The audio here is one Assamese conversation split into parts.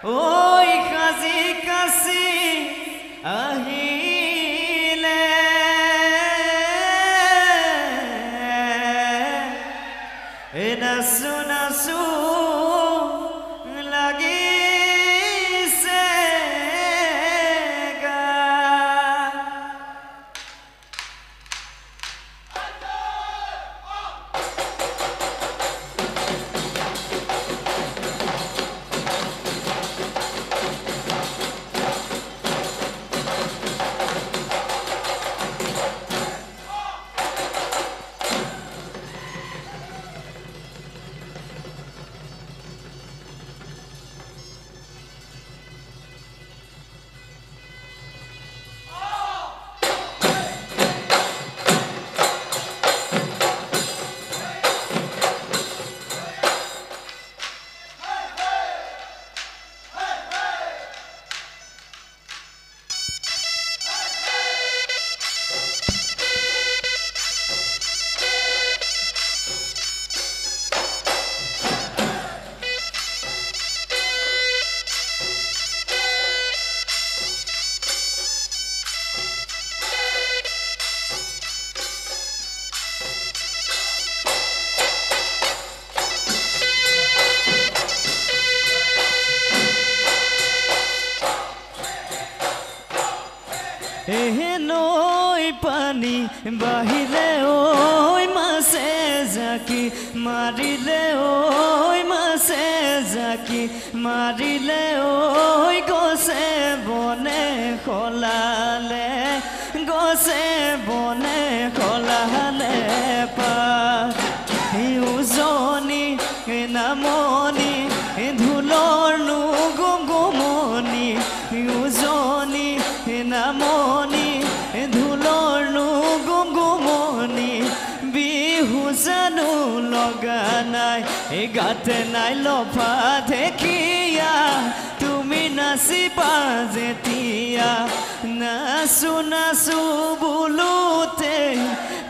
ঐ কাজি কাছি আহিলে নাচো নাচো লাগিছে গা নৈ পানী বাহিলে ঐ মাছে জাকি মাৰিলে ঐ মাছে জাকি মাৰিলে ঐ গছে বনে খলালে গছে বনে খলালে পা উজনি নামনি ধুলৰ নো গুমগুমনি উজনি নামনি ধুলৰ নো গুমগুমনি বিহু জানো লগা নাই গাতে নাই লফা ঢেকীয়া তুমি নাচিবা যেতিয়া নাচো নাচো বোলোতে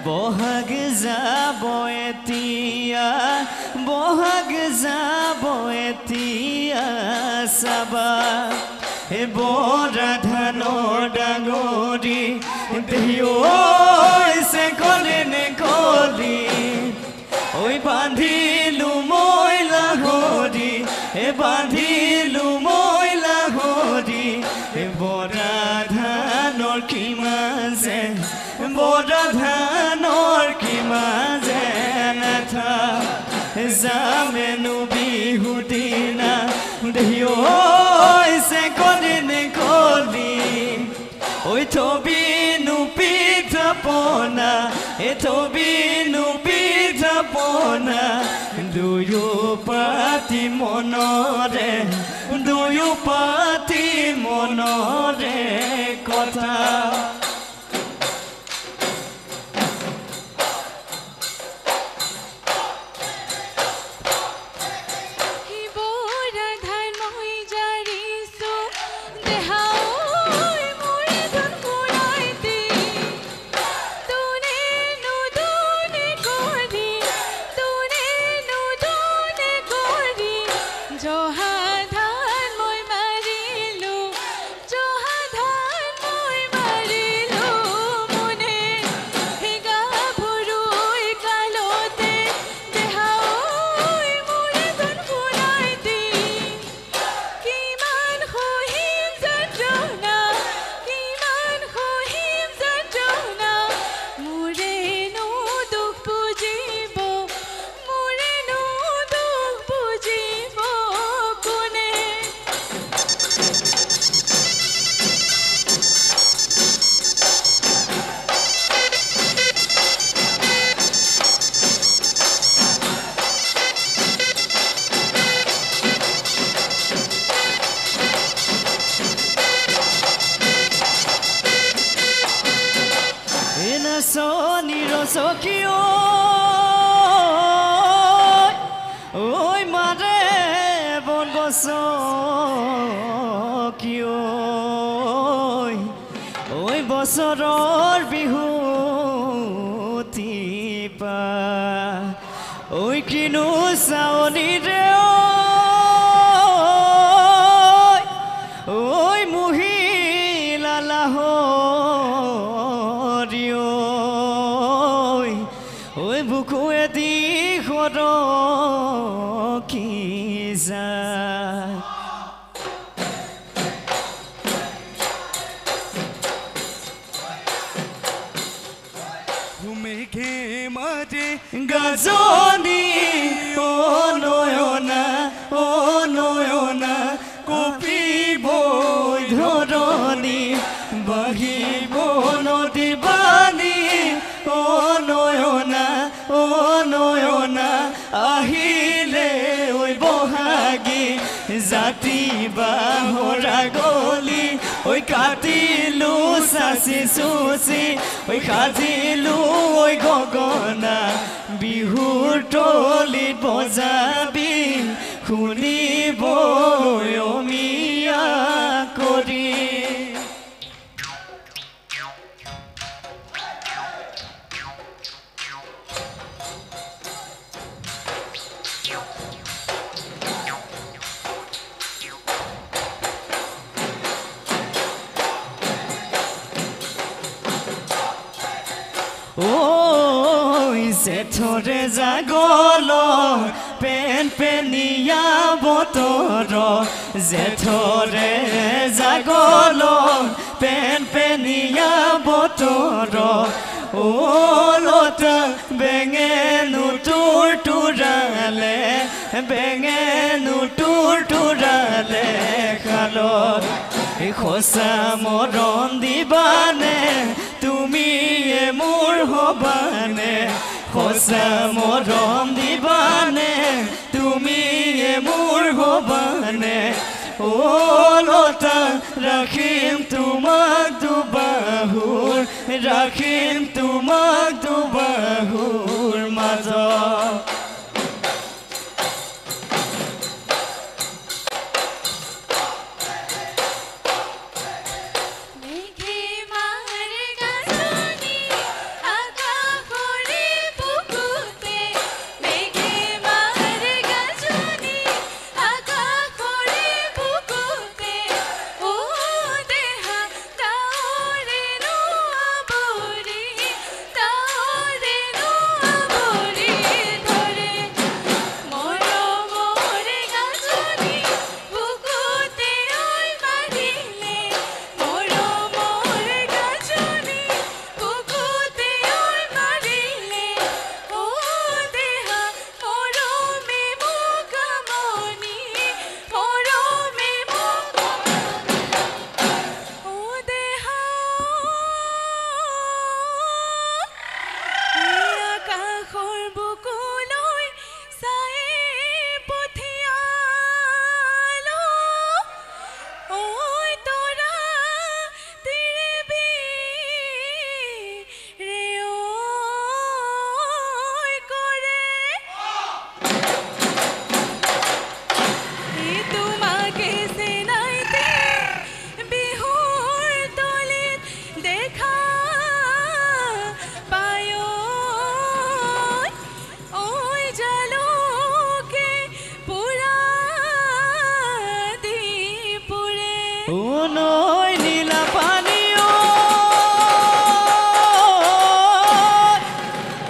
বহাগ যাব এতিয়া বহাগ যাব এতিয়া চাবা বৰা ধানৰ ডাঙৰি দেহিছে কলে নে কলি ঐ বান্ধিলো মই লাহৰি বান্ধিলো মই লাহৰি বৰা ধানৰ কি মাজে বৰা ধানৰ কি মাজে নাথা যামেনো বিহু দিনা দেহিছে কলি নে কলি ঐ থবিনো পিঠা পনা থবিনো পিঠা পনা দুয়ো পাতি মনৰে দুয়ো পাতি মনৰে কথা সখিও ঐ মাৰে বন গছ কিয় ঐ বছৰৰ বিহু তিপা ঐ কিনো চাৱনি ৰে মাজনী ও নয়না কপিব ধৰণী বাহিব নদী বাণী ও নয়না আহিলে ঐ বহাগী জাতি বাহৰা গলি ঐ কাটিলো চাচি চুচি ঐ সাজিলো ঐ গগনা বিহুৰ তলিত বজাবি শুনিব অমিয়া কৰি জেঠৰে জাগল পেনপেনীয়া বতৰ জেঠৰে জাগল পেনপেনীয়া বতৰ লতা বেঙেনো তুৰালে বেঙেনো তুৰালে খালত সঁচা মৰম দিবানে তুমিয়ে মোৰ হবানে সঁচা মৰম দিবানে তুমিয়ে মোৰ হবানে লতা ৰাখিম তোমাক দুবাহুৰ ৰাখিম তোমাক দুবাহুৰ মাজত নৈ নীলা পানী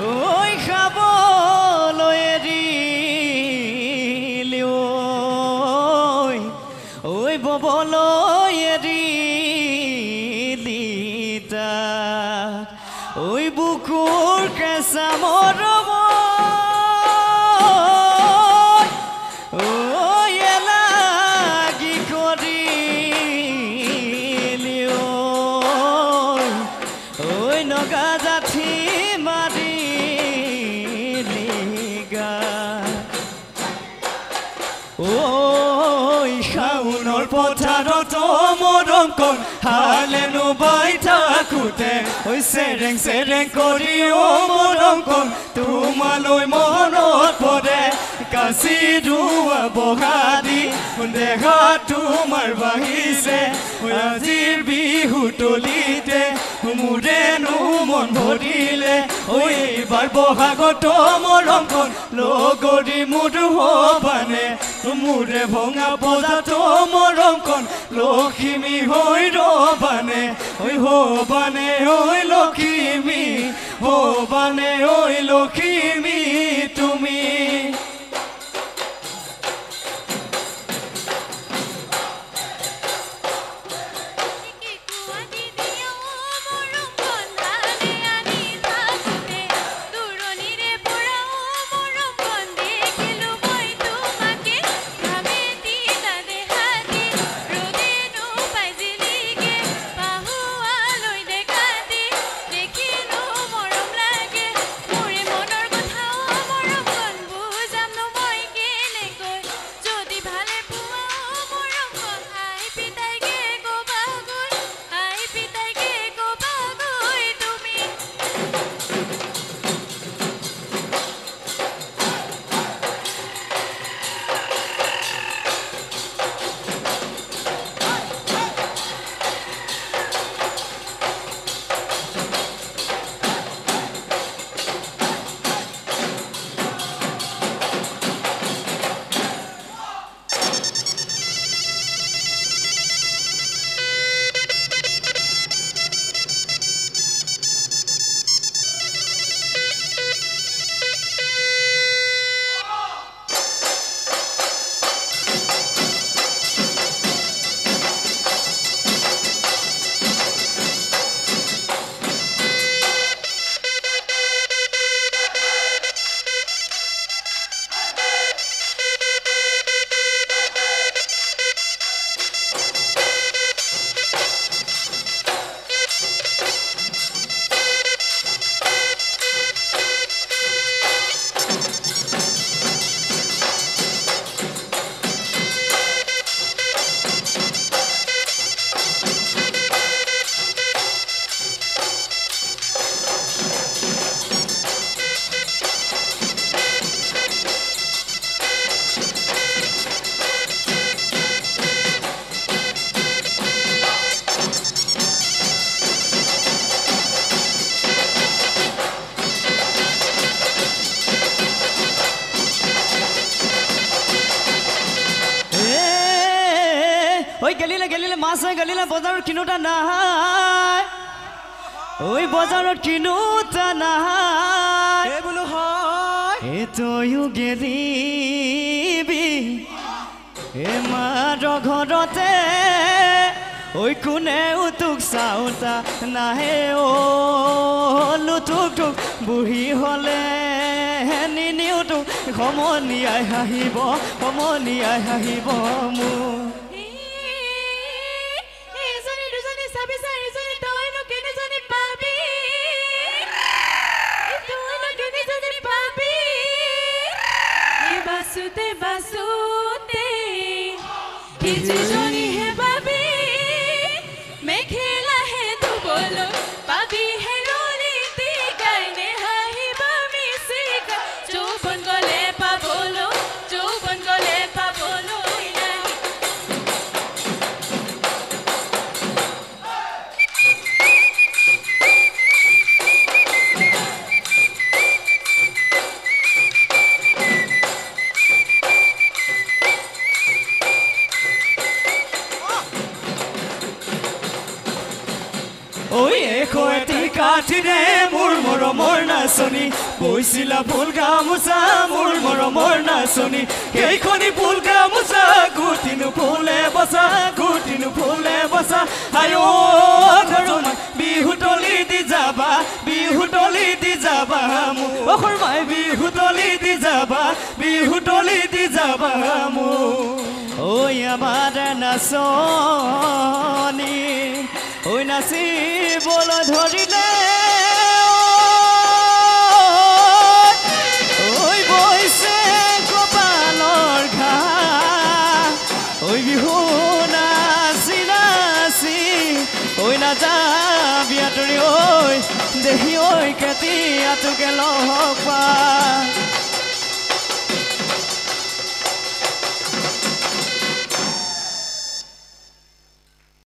ঐ খাবলৈ এৰিলি ঐ ববলৈ এৰিলি তাক ঐ বুকুৰ কেঁচা মৰম শাওনৰ পথাৰত মৰম কণ হালেনো বাই থাকোঁতে চেৰেং চেৰেং কৰি মৰম কণ তোমালৈ মনত পৰে কাচি ধোৱা বহা দি দেহা তোমাৰ বাঢ়িছে আজিৰ বিহু তলিতে মোৰেনো মন ভৰিলে এইবাৰ বহাগত মৰম কণ লগৰী মোৰ হবানে মোৰে ভঙা বজাত মৰম কণ লখিমী হৈ ৰবানে হবানে লখিমী হবানে লখিমী তুমি ঐ গেলিলে মাছ গেলিলে বজাৰত কিনোতা নাই ঐ বজাৰত কিনোতা নাই এই বোলো হয় এ তয়ো গেলিবি এ মাৰ ঘৰতে ঐ কোনেও তোক চাওঁতা নাহে লুটুক তোক বুঢ়ী হ'লে নিনিও তোক সমনীয়াই হাঁহিব মোৰ বাসুতে কিছুজনী হে পাবি মেখেলা হে দুবলো পাবি হে ৰলিতি গাইনে হাহিবা মিছিকা যৌবন গলে পাবলো ঐ এশটি কাঠিৰে মোৰ মৰমৰ নাচনী বৈছিলা ফুল গামোচা মোৰ মৰমৰ নাচনী সেইখনি ফুল গামোচা গুটিনো ফুলে বচা আই ঘৰমা বিহুতলি দি যাবা মোৰ অখৰমাই বিহুতলি দি যাবা মোৰ ঐ আমাৰ নাচনী ঐ নাচিবলৈ ধৰিলে ঐ বৈছে কপালৰ ঘাঁ ঐ বিহু নাচি ঐ নাযাবি আঁতৰি ঐ দেহি ঐ কেতিয়া তোকে লগ